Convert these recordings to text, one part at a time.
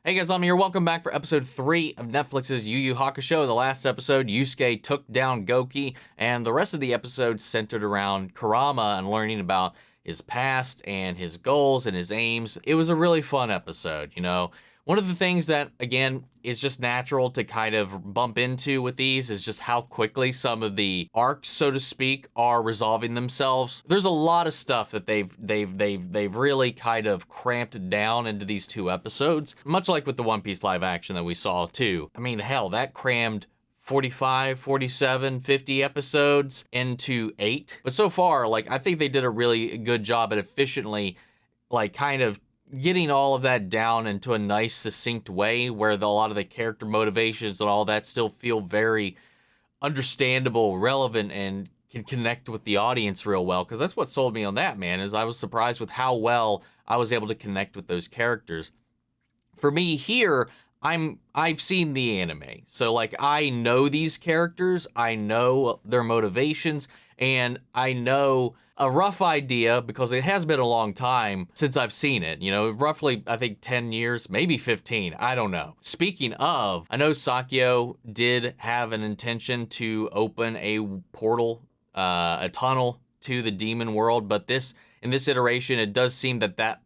Hey guys, I'm here. Welcome back for episode 3 of Netflix's Yu Hakusho. The last episode, Yusuke took down Goki, and the rest of the episode centered around Kurama and learning about his past and his goals and his aims. It was a really fun episode, you know. One of the things that, again, is just natural to kind of bump into with these is just how quickly some of the arcs, so to speak, are resolving themselves. There's a lot of stuff that they've really kind of cramped down into these 2 episodes, much like with the One Piece live action that we saw too. I mean, hell, that crammed 45, 47, 50 episodes into 8. But so far, like, I think they did a really good job at efficiently, like, kind of getting all of that down into a nice, succinct way where a lot of the character motivations and all that still feel very understandable, relevant, and can connect with the audience real well. Because that's what sold me on that, man, is I was surprised with how well I was able to connect with those characters. For me here, I've seen the anime. So, like, I know these characters, I know their motivations, and I know a rough idea, because it has been a long time since I've seen it. You know, roughly, I think 10 years, maybe 15, I don't know. Speaking of, I know Sakyo did have an intention to open a portal, a tunnel to the demon world, but in this iteration, it does seem that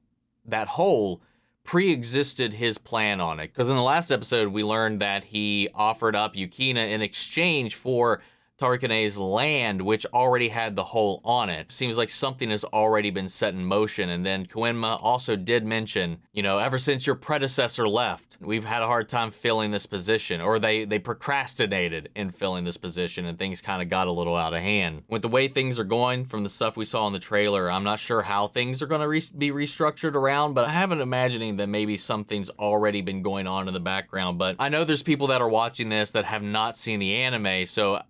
hole pre-existed his plan on it. Because in the last episode, we learned that he offered up Yukina in exchange for Tarikane's land, which already had the hole on it. Seems like something has already been set in motion. And then Koenma also did mention, you know, ever since your predecessor left, we've had a hard time filling this position, or they procrastinated in filling this position, and things kind of got a little out of hand. With the way things are going from the stuff we saw in the trailer, I'm not sure how things are going to be restructured around, but I have an imagining that maybe something's already been going on in the background. But I know there's people that are watching this that have not seen the anime, so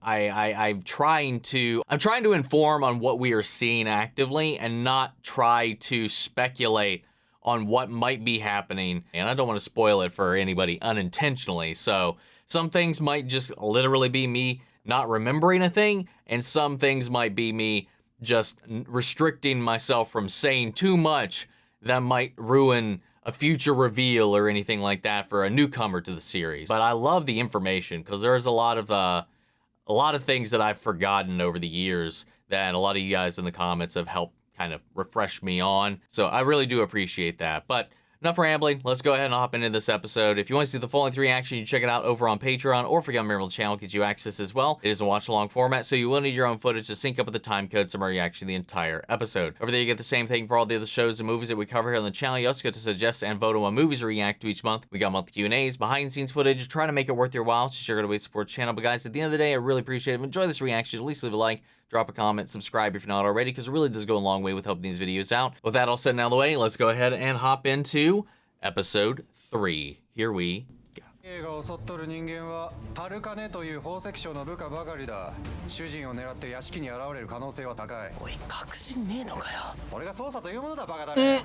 I'm trying to inform on what we are seeing actively and not try to speculate on what might be happening. And I don't want to spoil it for anybody unintentionally. So some things might just literally be me not remembering a thing, and some things might be me just restricting myself from saying too much that might ruin a future reveal or anything like that for a newcomer to the series. But I love the information, because there's a lot of things that I've forgotten over the years that a lot of you guys in the comments have helped kind of refresh me on. So I really do appreciate that. But enough rambling. Let's go ahead and hop into this episode. If you want to see the full-length reaction, you can check it out over on Patreon, or if you become a member of the channel, it gives you access as well. It is a watch-along format, so you will need your own footage to sync up with the time code summary reaction the entire episode. Over there, you get the same thing for all the other shows and movies that we cover here on the channel. You also get to suggest and vote on what movies we react to each month. We got monthly Q&As, behind-the-scenes footage, trying to make it worth your while. It's sure to way to support the channel. But guys, at the end of the day, I really appreciate it. If you enjoy this reaction, at least leave a like, drop a comment, subscribe if you're not already, because it really does go a long way with helping these videos out. With that all said and out of the way, let's go ahead and hop into Episode 3. Here we go. 映画を襲っとる人間はタルカネという宝石商の部下ばかりだ。主人を狙って屋敷に現れる可能性は高い。おい、確信ねえのかよ。それが捜査というものだ、バカだね。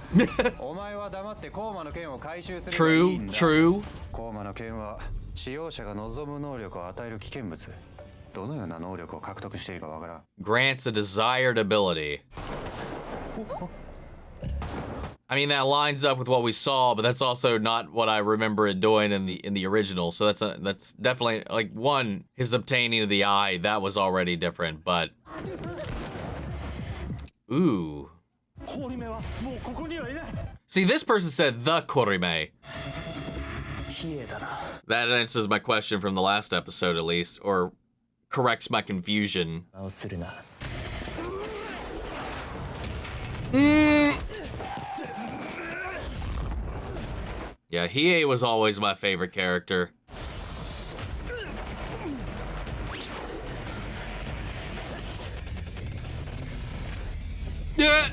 お前は黙ってコーマの剣を回収すればいいんだ。True. コーマの剣は使用者が望む能力を与える危険物。どのような能力を獲得しているかわからん。Grants a desired ability. I mean, that lines up with what we saw, but that's also not what I remember it doing in the original. So that's definitely, like, one, his obtaining of the eye, that was already different, but ooh. See, this person said the Korime. That answers my question from the last episode, at least, or corrects my confusion. Yeah, Hiei was always my favorite character. Yeah.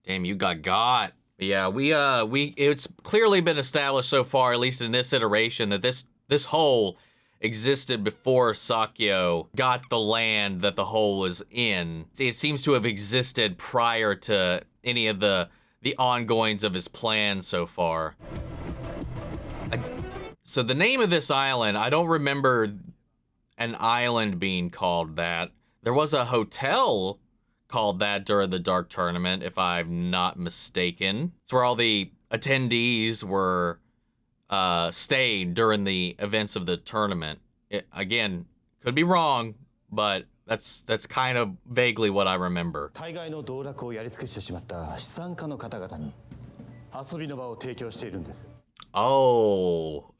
Damn, you got. Yeah, it's clearly been established so far, at least in this iteration, that this hole existed before Sakyo got the land that the hole was in. It seems to have existed prior to any of the ongoings of his plan so far. So the name of this island, I don't remember an island being called that. There was a hotel called that during the Dark Tournament, if I'm not mistaken. It's where all the attendees were stayed during the events of the tournament. Again, could be wrong, but that's kind of vaguely what I remember. 大概の道楽をやり尽くしてしまった資産家の方々に遊びの場を提供しているんです。Oh,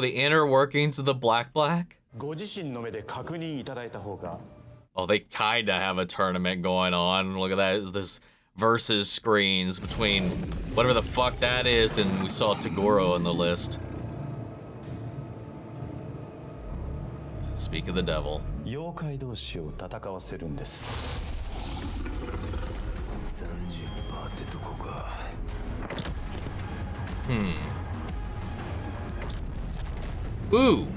the inner workings of the Black Black? ご自身の目で確認いただいた方が。Oh, they kinda have a tournament going on. Look at that. There's versus screens between whatever the fuck that is, and we saw Toguro on the list. Speak of the devil. 妖怪同士を戦わせるんです。30%ってとこか。Ooh.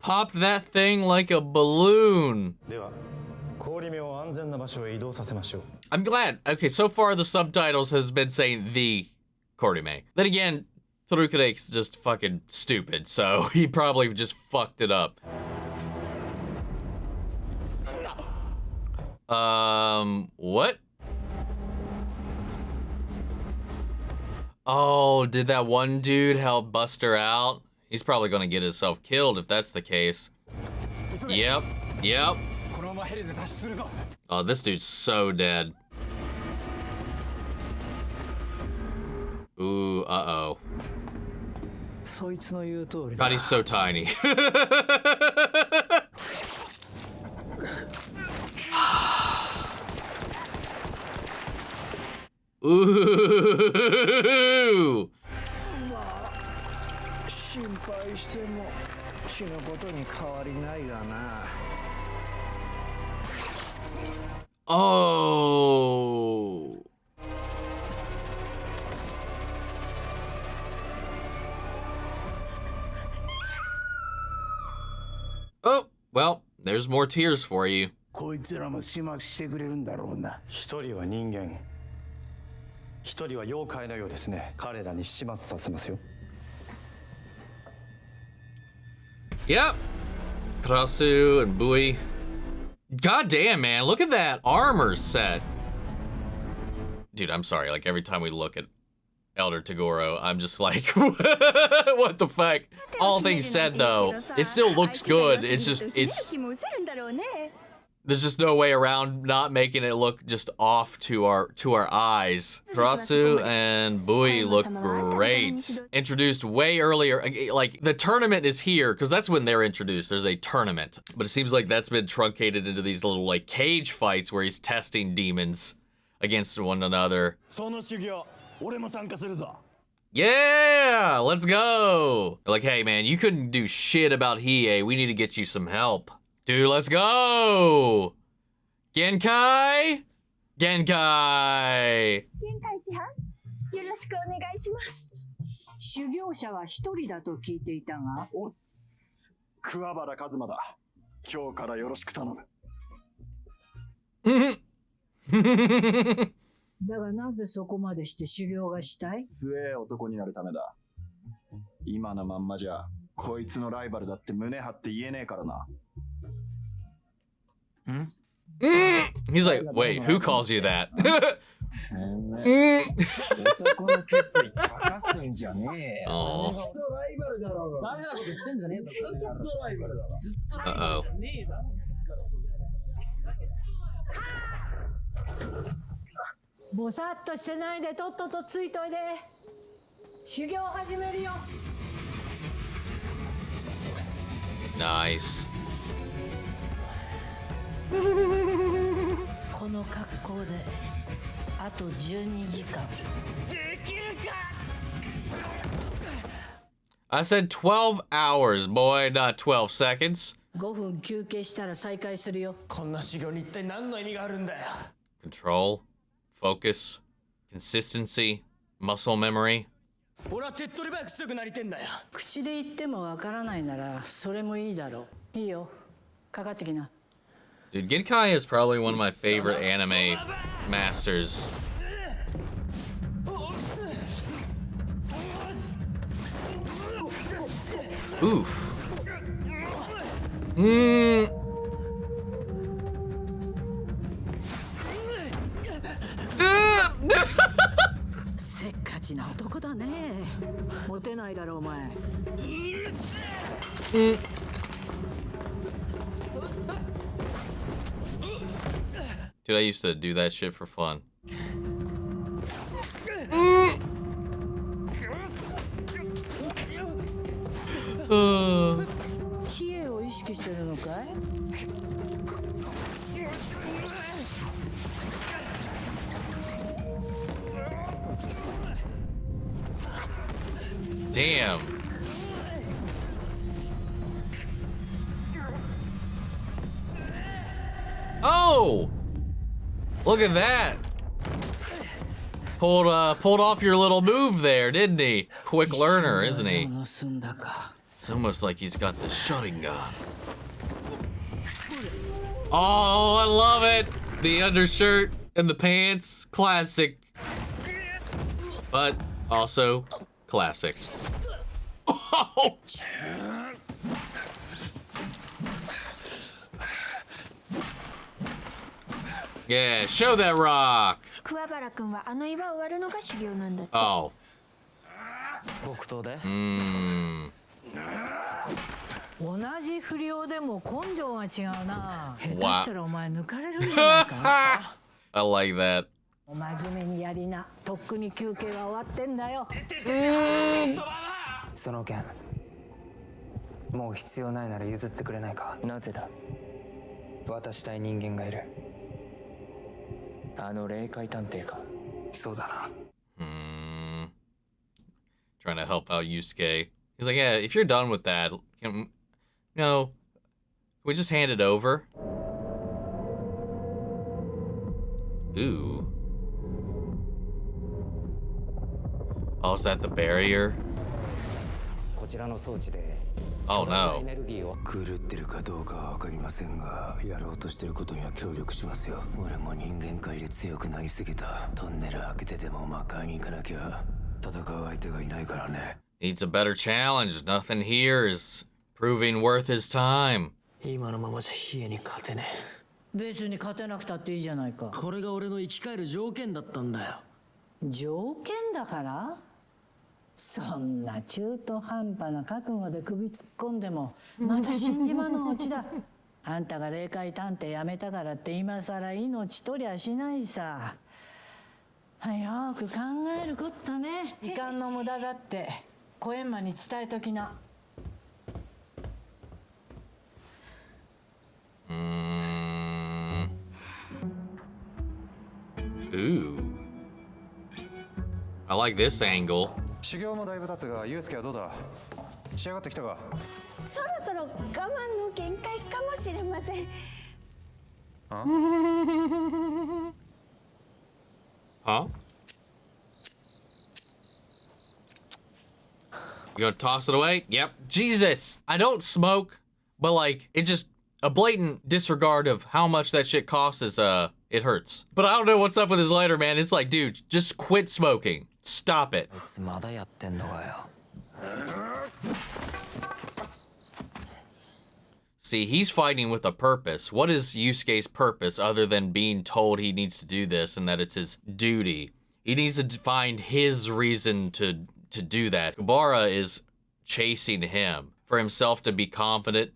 Popped that thing like a balloon. では、氷目を安全な場所へ移動させましょう。I'm glad. Okay, so far the subtitles has been saying the Korime. Then again, Furukawa's just fucking stupid, so he probably just fucked it up. What? Oh, did that one dude help bust her out? He's probably gonna get himself killed if that's the case. Yep. Oh, this dude's so dead. Ooh, uh-oh. God, he's so tiny. Ooh. Oh. Oh, well, there's more tears for you. こいつらも始末してくれるんだろうな。一人は人間、一人は妖怪のようですね。彼らに始末させますよ。Yep. Karasu and Bui. God damn, man, look at that armor set. Dude, I'm sorry, like every time we look at Elder Toguro, I'm just like, what the fuck? All things said though, it still looks good. It's there's just no way around not making it look just off to our eyes. Karasu and Bui look great. Introduced way earlier, like the tournament is here because that's when they're introduced. There's a tournament, but it seems like that's been truncated into these little like cage fights where he's testing demons against one another. Yeah, let's go. They're like, hey man, you couldn't do shit about Hiei. We need to get you some help. Dude, let's go! Genkai! Genkai! 師範、よろしくお願いします。修行者は一人だと聞いていたが。お、桑原一馬だ。今日からよろしく頼む。だがなぜそこまでして修行がしたい？強え男になるためだ。今のまんまじゃ、こいつのライバルだって胸張って言えねえからな。He's like, wait, who calls you that? Oh. Uh-oh. ぼさっとしてないでとっととついといで。修行始めるよ。Nice. この格好であと12時間できるか。 I said 12 hours, boy, not 12 seconds. 5分休憩したら再開するよ。こんな修行に一体何の意味があるんだよ。 Control, focus, consistency, muscle memory. 俺は手っ取り早く強くなりてんだよ。口で言ってもわからないならそれもいいだろう。いいよ。かかってきな。 Dude, Genkai is probably one of my favorite anime masters. Oof. Dude, I used to do that shit for fun. Hiei を意識してるのかい? Damn. Oh! Look at that. Pulled off your little move there, didn't he? Quick learner, isn't he? It's almost like he's got the shooting gun. Oh, I love it. The undershirt and the pants, classic. But also classic. Oh! Yeah, show that rock. Kuwabara 君はあの岩を割るのが修行なんだって。Oh. 木刀で。同じ不良でも根性が違うな。下手したらお前抜かれるんじゃないか。I like that. お真面目にやりな。とっくに休憩は終わってんだよ。その件もう必要ないなら譲ってくれないか。なぜだ。渡したい人間がいる。あの霊界探偵か。そうだな。Trying to help out Yusuke. He's like, yeah, if you're done with that, no, can we just hand it over? Ooh. Oh, is that the barrier? こちらの装置で Oh no. 狂ってるかどうかは分かりませんが、やろうとしてることには協力しますよ。俺も人間界で強くなりすぎた。トンネル開けてでも魔界に行かなきゃ戦う相手がいないからね。Needs a better challenge. Nothing here is proving worth his time. 今のままじゃヒエに勝てねえ。別に勝てなくたっていいじゃないか。これが俺の生き返る条件だったんだよ。条件だから？そんな中途半端な覚悟で首突っ込んでもまた死んじまうのオチだ。あんたが霊界探偵やめたからって今さら命取りゃしないさ。よく考えるこったね。時間の無駄だってコエンマに伝えときな。Ooh. I like this angle. 修行もだいぶ経つが、ユウスケはどうだ？仕上がってきたか？そろそろ我慢の限界かもしれません。Huh? You gonna toss it away? Yep. Jesus! I don't smoke, but like, it just, a blatant disregard of how much that shit costs is, it hurts. But I don't know what's up with his lighter, man. It's like, dude, just quit smoking. Stop it. いつまだやってんのかよ。See, he's fighting with a purpose. What is Yusuke's purpose other than being told he needs to do this and that it's his duty? He needs to find his reason to do that. Kuwabara is chasing him for himself to be confident,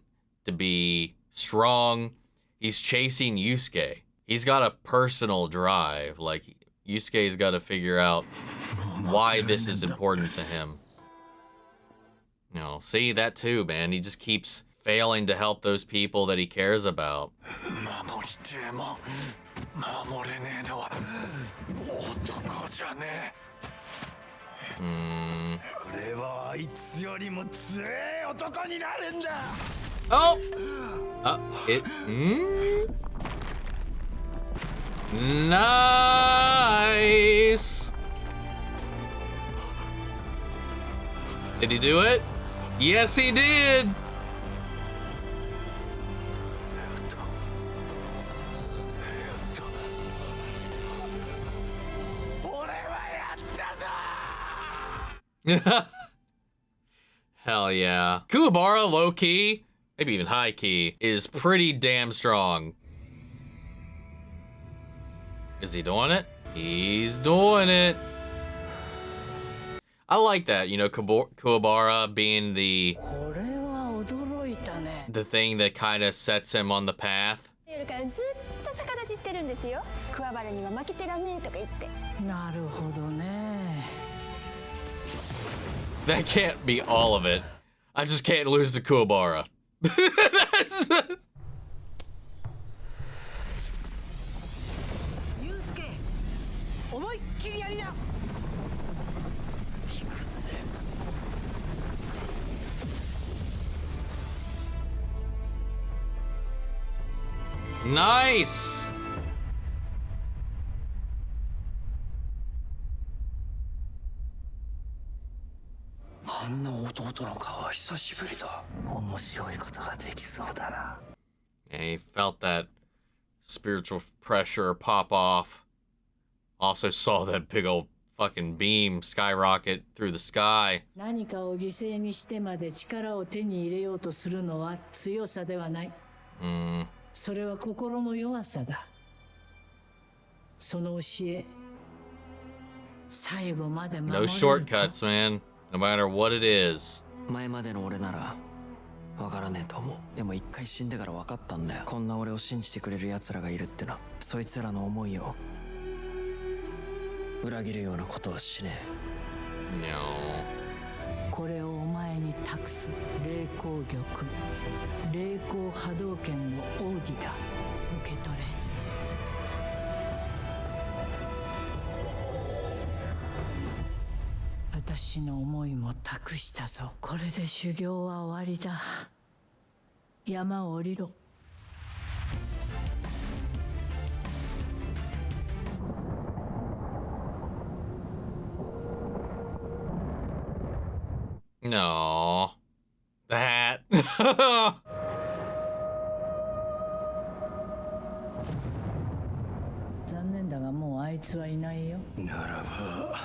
to be strong. He's chasing Yusuke. He's got a personal drive. Like, Yusuke's got to figure out why this is important to him. You know, see that too, man. He just keeps failing to help those people that he cares about. Oh! Nice! Did he do it? Yes, he did! Hell yeah. Kuwabara, low key, maybe even high key, is pretty damn strong. Is he doing it? He's doing it. I like that, you know, Kuwabara being the thing that kind of sets him on the path. 夜からずっと逆立ちしてるんですよ。クワバラには負けてらんねえとか言って。なるほどね。 That can't be all of it. I just can't lose to Kuwabara. That's... Yusuke, 思いっきりやりな。 Nice! あんな弟の顔は久しぶりだ。面白いことができそうだな。 Yeah, he felt that spiritual pressure pop off. Also saw that big old fucking beam skyrocket through the sky. 何かを犠牲にしてまで力を手に入れようとするのは強さではない。それは心の弱さだ。その教え、最後まで守れる No shortcuts, man. No matter what it is. 前までの俺ならわからねえと思う。でも一回死んでから分かったんだよ。こんな俺を信じてくれる奴らがいるってな。そいつらの思いを裏切るようなことはしねえ。 No. これをお前に託す。霊光玉、霊光波動拳の奥義だ。受け取れ。私の思いも託したぞ。これで修行は終わりだ。山を降りろ。 No. That. 残念だがもうあいつはいないよ。ならば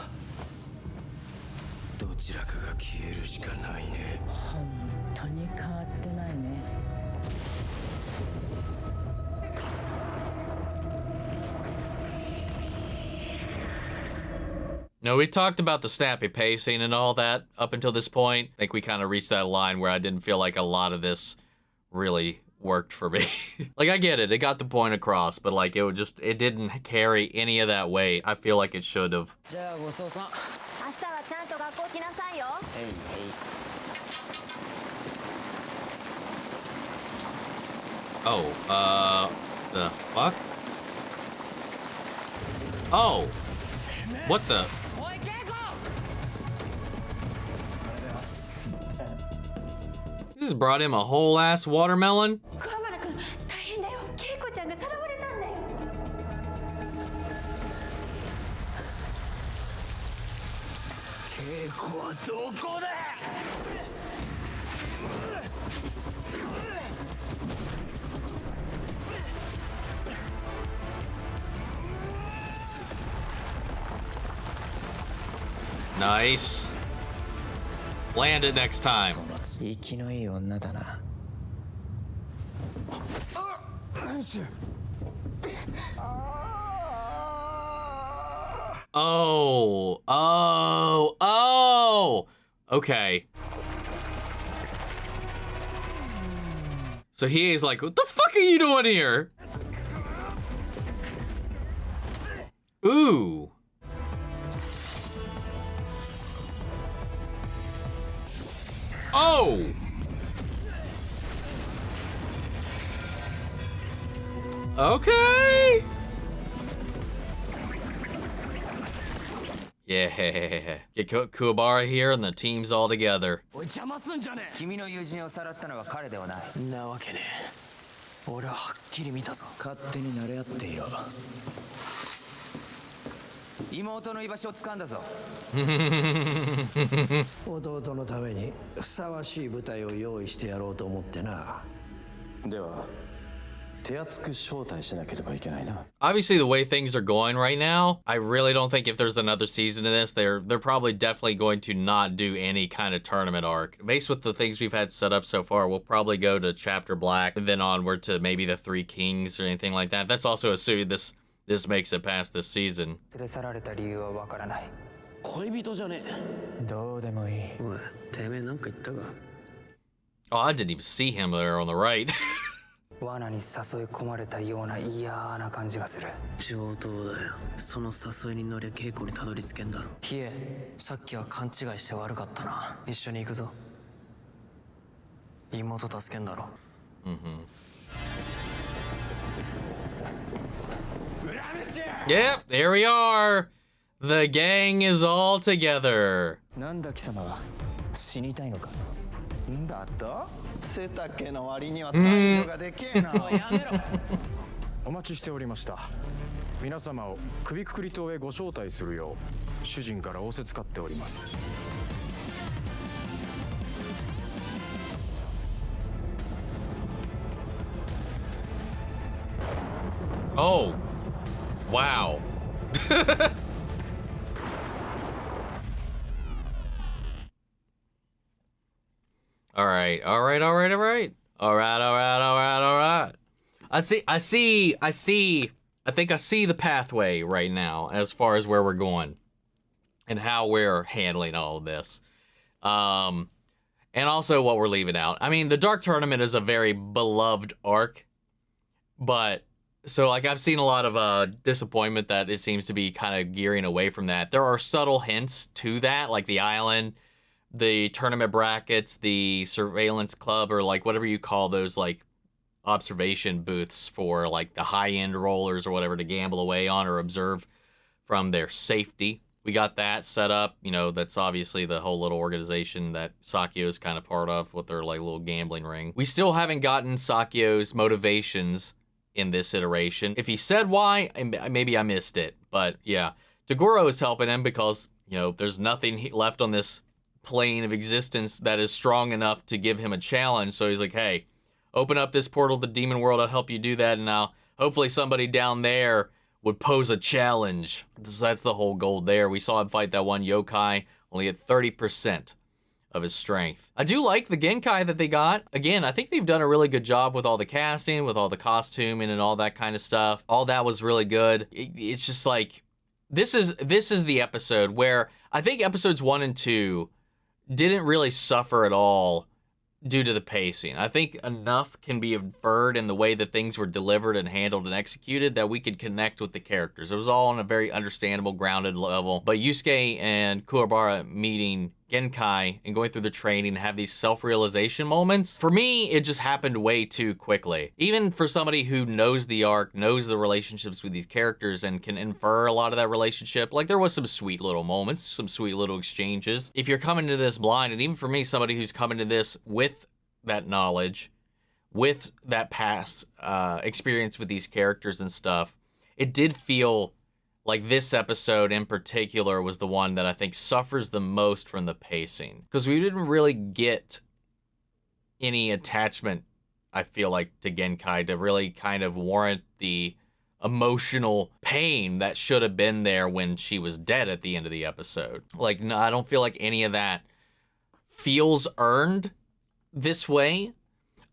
どちらかが消えるしかないね。本当に変わってないね。 No, we talked about the snappy pacing and all that up until this point. I think we kind of reached that line where I didn't feel like a lot of this really worked for me. Like, I get it. It got the point across, but like, it didn't carry any of that weight. I feel like it should have. じゃあごちそうさん。明日はちゃんと学校来なさいよ。 Oh, the fuck? Oh, what the? You just brought him a whole ass watermelon? クワバラ君、大変だよ。ケイコちゃんがさらわれたんだよ。稽古はどこだ。 Nice. Land it next time. 生きのいい女だな。 Oh, oh, oh. Okay. So Hiei's like, what the fuck are you doing here? Ooh. Oh. Okay. Yeah. Get Kuwabara here and the team's all together. おい邪魔すんじゃねえ。君の友人をさらったのは彼ではない。なわけねえ。俺ははっきり見たぞ。勝手に慣れ合っていろ。妹の居場所を掴んだぞ。弟のためにふさわしい舞台を用意してやろうと思ってな。では手厚く招待しなければいけないな。 Obviously, the way things are going right now, I really don't think if there's another season of this, they're probably definitely going to not do any kind of tournament arc. Based with the things we've had set up so far, we'll probably go to Chapter Black and then onward to maybe the Three Kings or anything like that. That's also assuming this makes it past this season. 連れ去られた理由はわからない。恋人じゃねえ。どうでもいい。おい、てめえなんか言ったか。 Oh, I didn't even see him there on the right. 罠に誘い込まれたような嫌な感じがする。上等だよ。その誘いに乗りゃ稽古にたどり着けんだろ。ヒエ、さっきは勘違いして悪かったな。一緒に行くぞ。妹助けんだろ。Yep, there we are. The gang is all together. なんだ貴様は死にたいのか。んだと背丈の割には態度がでけえな。やめろ。お待ちしておりました。皆様を首くくり島へご招待するよう主人から仰せつかっております。 Oh, wow. All right. I think I see the pathway right now as far as where we're going and how we're handling all of this. And also what we're leaving out. I mean, the Dark Tournament is a very beloved arc, but so like I've seen a lot of disappointment that it seems to be kind of gearing away from that. There are subtle hints to that, like the island, the tournament brackets, the surveillance club, or like whatever you call those like observation booths for like the high-end rollers or whatever to gamble away on or observe from their safety. We got that set up. You know, that's obviously the whole little organization that Sakyo is kind of part of with their like little gambling ring. We still haven't gotten Sakyo's motivations in this iteration. If he said why, maybe I missed it. But yeah, Toguro is helping him because, you know, there's nothing left on this plane of existence that is strong enough to give him a challenge. So he's like, hey, open up this portal to the demon world. I'll help you do that. And now hopefully somebody down there would pose a challenge. That's the whole goal there. We saw him fight that one yokai only at 30% of his strength. I do like the Genkai that they got. Again, I think they've done a really good job with all the casting, with all the costuming and all that kind of stuff. All that was really good. It's just like, this is the episode where I think episodes 1 and 2 didn't really suffer at all due to the pacing. I think enough can be inferred in the way that things were delivered and handled and executed that we could connect with the characters. It was all on a very understandable, grounded level. But Yusuke and Kuwabara meeting Genkai and going through the training and have these self-realization moments, for me, it just happened way too quickly. Even for somebody who knows the arc, knows the relationships with these characters and can infer a lot of that relationship, like there was some sweet little moments, some sweet little exchanges. If you're coming to this blind, and even for me, somebody who's coming to this with that knowledge, with that past experience with these characters and stuff, it did feel like this episode in particular was the one that I think suffers the most from the pacing. Because we didn't really get any attachment, I feel like, to Genkai to really kind of warrant the emotional pain that should have been there when she was dead at the end of the episode. Like, no, I don't feel like any of that feels earned this way.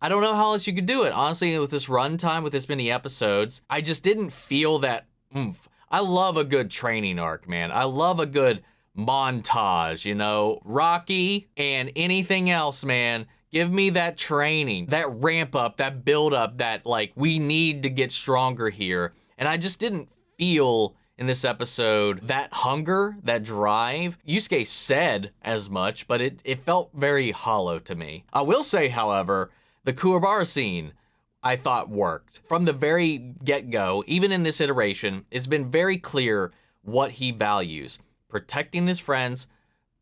I don't know how else you could do it. Honestly, with this runtime, with this many episodes, I just didn't feel that oomph. I love a good training arc, man. I love a good montage, you know, Rocky and anything else, man. Give me that training, that ramp up, that build up, that like we need to get stronger here. And I just didn't feel in this episode that hunger, that drive. Yusuke said as much, but it felt very hollow to me. I will say, however, the Kuwabara scene I thought worked. From the very get-go, even in this iteration, it's been very clear what he values. Protecting his friends,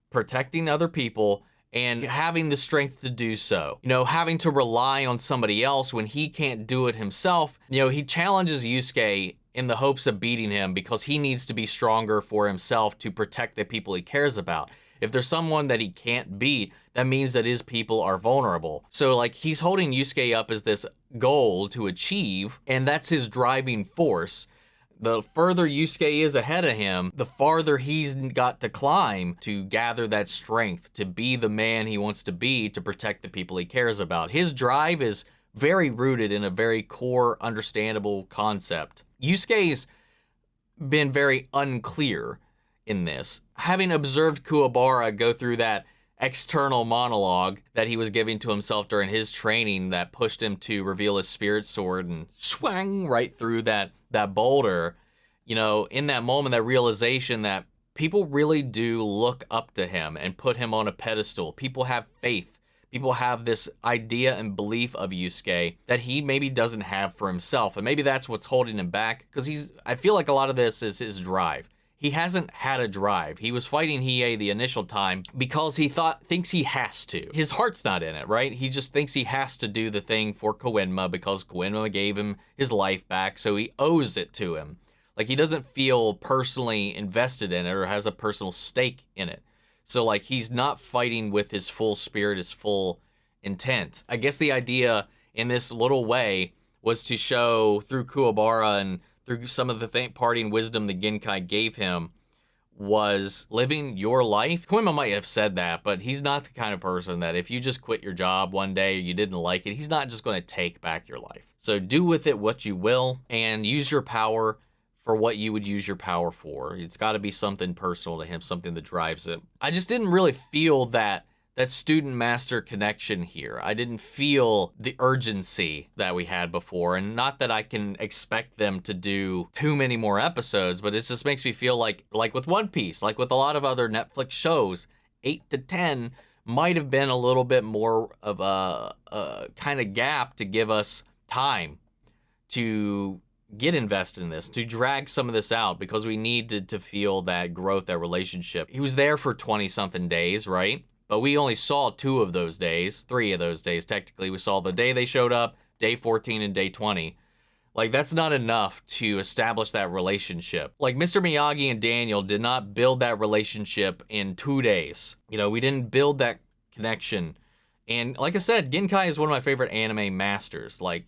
protecting other people, and having the strength to do so. You know, having to rely on somebody else when he can't do it himself. You know, he challenges Yusuke in the hopes of beating him because he needs to be stronger for himself to protect the people he cares about. If there's someone that he can't beat, that means that his people are vulnerable. So like he's holding Yusuke up as this goal to achieve, and that's his driving force. The further Yusuke is ahead of him, the farther he's got to climb to gather that strength, to be the man he wants to be, to protect the people he cares about. His drive is very rooted in a very core, understandable concept. Yusuke's been very unclear in this. Having observed Kuwabara go through that external monologue that he was giving to himself during his training that pushed him to reveal his spirit sword and swang right through that boulder, you know, in that moment, that realization that people really do look up to him and put him on a pedestal. People have faith. People have this idea and belief of Yusuke that he maybe doesn't have for himself. And maybe that's what's holding him back, because I feel like a lot of this is his drive. He hasn't had a drive. He was fighting Hiei the initial time because he thinks he has to. His heart's not in it, right? He just thinks he has to do the thing for Koenma because Koenma gave him his life back, so he owes it to him. Like, he doesn't feel personally invested in it or has a personal stake in it. So, like, he's not fighting with his full spirit, his full intent. I guess the idea in this little way was to show through Kuwabara and through some of the parting wisdom the Genkai gave him was living your life. Koenma might have said that, but he's not the kind of person that if you just quit your job one day or you didn't like it, he's not just going to take back your life. So do with it what you will and use your power for what you would use your power for. It's got to be something personal to him, something that drives him. I just didn't really feel that student-master connection here. I didn't feel the urgency that we had before, and not that I can expect them to do too many more episodes, but it just makes me feel like with One Piece, like with a lot of other Netflix shows, 8 to 10 might have been a little bit more of a kind of gap to give us time to get invested in this, to drag some of this out, because we needed to feel that growth, that relationship. He was there for 20-something days, right? But we only saw 2 of those days, 3 of those days, technically. We saw the day they showed up, day 14 and day 20. Like, that's not enough to establish that relationship. Like, Mr. Miyagi and Daniel did not build that relationship in 2 days. You know, we didn't build that connection. And like I said, Genkai is one of my favorite anime masters. Like,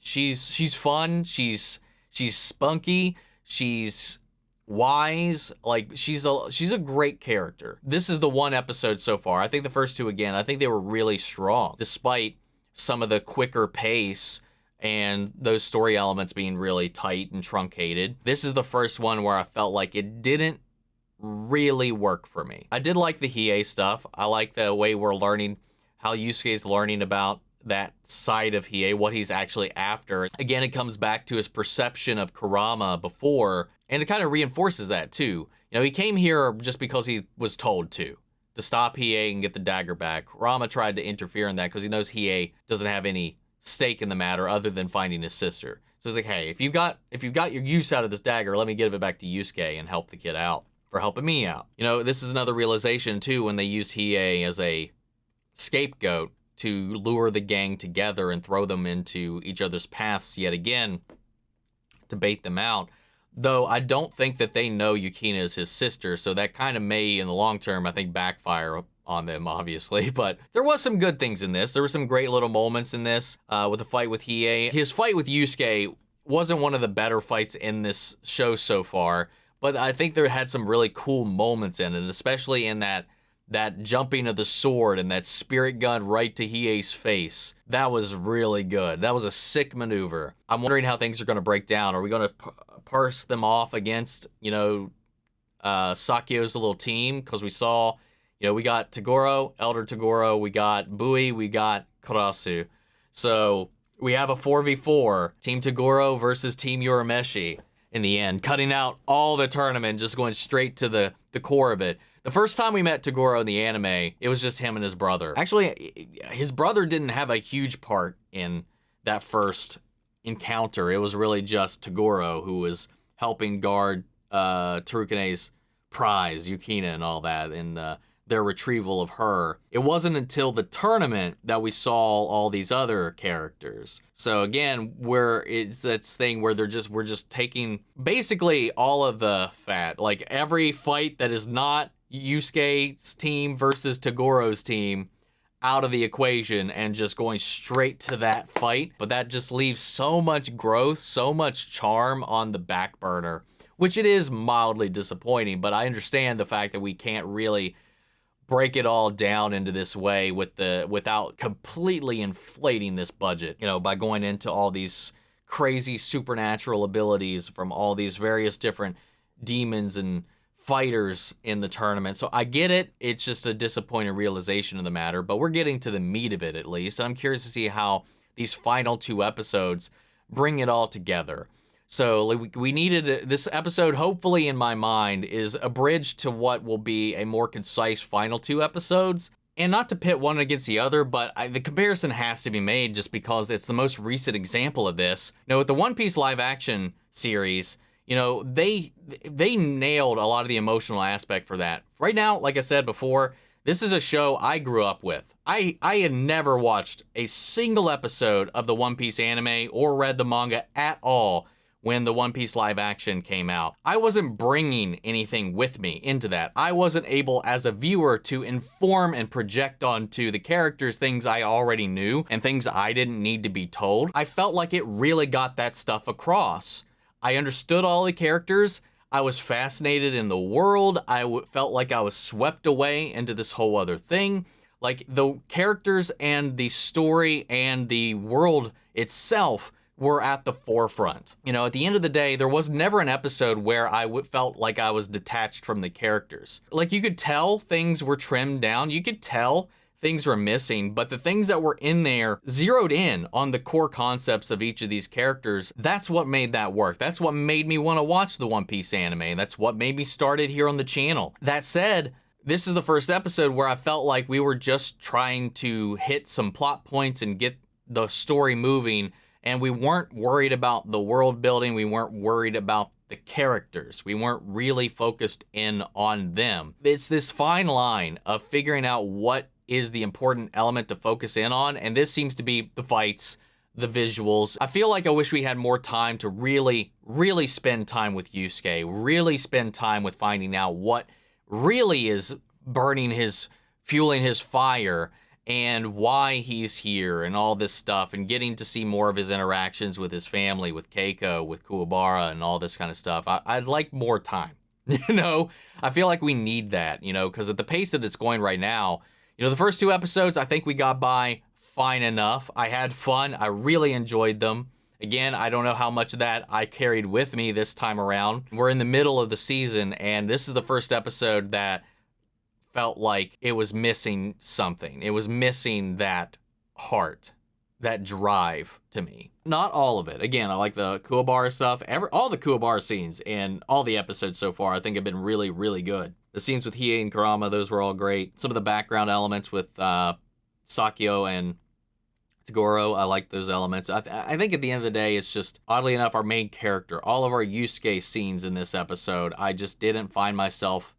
she's fun, she's spunky, she's wise, like she's a great character. This is the one episode so far. I think the first 2, again, I think they were really strong despite some of the quicker pace and those story elements being really tight and truncated. This is the first one where I felt like it didn't really work for me. I did like the Hiei stuff. I like the way we're learning how Yusuke's learning about that side of Hiei, what he's actually after. Again, it comes back to his perception of Kurama before, and it kind of reinforces that too. You know, he came here just because he was told to stop Hiei and get the dagger back. Kurama tried to interfere in that because he knows Hiei doesn't have any stake in the matter other than finding his sister. So he's like, hey, if you've got your use out of this dagger, let me give it back to Yusuke and help the kid out for helping me out. You know, this is another realization too when they used Hiei as a scapegoat to lure the gang together and throw them into each other's paths yet again to bait them out. Though I don't think that they know Yukina is his sister, so that kind of may, in the long term, I think backfire on them, obviously. But there was some good things in this. There were some great little moments in this with the fight with Hiei. His fight with Yusuke wasn't one of the better fights in this show so far, but I think there had some really cool moments in it, especially in that jumping of the sword and that spirit gun right to Hiei's face. That was really good. That was a sick maneuver. I'm wondering how things are going to break down. Are we going to parse them off against, you know, Sakyo's little team? Because we saw, you know, we got Toguro, Elder Toguro, we got Bui, we got Karasu. So we have a 4v4, Team Toguro versus Team Urameshi in the end, cutting out all the tournament, just going straight to the core of it. The first time we met Toguro in the anime, it was just him and his brother. Actually, his brother didn't have a huge part in that first encounter. It was really just Toguro who was helping guard Tarukane's prize, Yukina, and all that, and the their retrieval of her. It wasn't until the tournament that we saw all these other characters. So again, where it's that thing where we're just taking basically all of the fat, like every fight that is not Yusuke's team versus Togoro's team out of the equation and just going straight to that fight. But that just leaves so much growth, so much charm on the back burner, which it is mildly disappointing, but I understand the fact that we can't really break it all down into this way without completely inflating this budget, you know, by going into all these crazy supernatural abilities from all these various different demons and fighters in the tournament. So I get it. It's just a disappointing realization of the matter, but we're getting to the meat of it at least. I'm curious to see how these final 2 episodes bring it all together. So we needed this episode, hopefully in my mind, is a bridge to what will be a more concise final 2 episodes. And not to pit one against the other, but the comparison has to be made just because it's the most recent example of this. You know, with the One Piece live action series, you know, they nailed a lot of the emotional aspect for that. Right now, like I said before, this is a show I grew up with. I had never watched a single episode of the One Piece anime or read the manga at all when the One Piece live action came out. I wasn't bringing anything with me into that. I wasn't able as a viewer to inform and project onto the characters things I already knew and things I didn't need to be told. I felt like it really got that stuff across. I understood all the characters. I was fascinated in the world. I felt like I was swept away into this whole other thing. Like the characters and the story and the world itself were at the forefront. You know, at the end of the day, there was never an episode where I felt like I was detached from the characters. Like you could tell things were trimmed down. You could tell things were missing, but the things that were in there zeroed in on the core concepts of each of these characters. That's what made that work. That's what made me want to watch the One Piece anime. That's what made me started here on the channel. That said, this is the first episode where I felt like we were just trying to hit some plot points and get the story moving, and we weren't worried about the world building. We weren't worried about the characters. We weren't really focused in on them. It's this fine line of figuring out what is the important element to focus in on, and this seems to be the fights, the visuals. I feel like I wish we had more time to really spend time with Yusuke, really spend time with finding out what really is fueling his fire and why he's here and all this stuff, and getting to see more of his interactions with his family, with Keiko, with Kuwabara, and all this kind of stuff. I'd like more time. You know, I feel like we need that, you know, because at the pace that it's going right now, you know, the first 2 episodes, I think we got by fine enough. I had fun. I really enjoyed them. Again, I don't know how much of that I carried with me this time around. We're in the middle of the season, and this is the first episode that felt like it was missing something. It was missing that heart, that drive to me. Not all of it. Again, I like the Kuwabara stuff. All the Kuwabara scenes in all the episodes so far I think have been really, really good. The scenes with Hiei and Kurama, those were all great. Some of the background elements with Sakyo and Togoro, I like those elements. I think at the end of the day, it's just, oddly enough, our main character. All of our Yusuke scenes in this episode, I just didn't find myself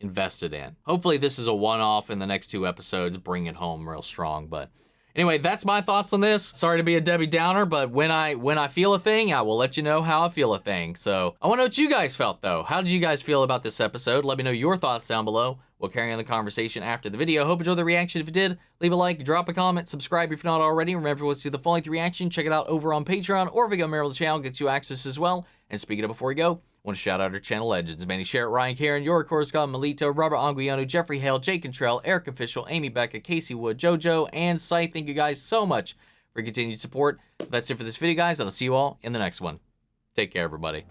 invested in. Hopefully this is a one-off, and the next 2 episodes bring it home real strong. But anyway, that's my thoughts on this. Sorry to be a Debbie Downer, but when I feel a thing, I will let you know how I feel a thing. So I want to know what you guys felt, though. How did you guys feel about this episode? Let me know your thoughts down below. We'll carry on the conversation after the video. Hope you enjoyed the reaction. If you did, leave a like, drop a comment, subscribe if you're not already. Remember, if you want to see the full length reaction, check it out over on Patreon, or if you go member of the channel, gets you access as well. And speaking of before we go, I want to shout out our channel legends: Manny Sherritt, Ryan Karen, Yori Coruscant, Melito, Robert Anguiano, Jeffrey Hale, Jake Cantrell, Eric Official, Amy Becca, Casey Wood, JoJo, and Scythe. Thank you guys so much for your continued support. That's it for this video, guys, and I'll see you all in the next one. Take care, everybody.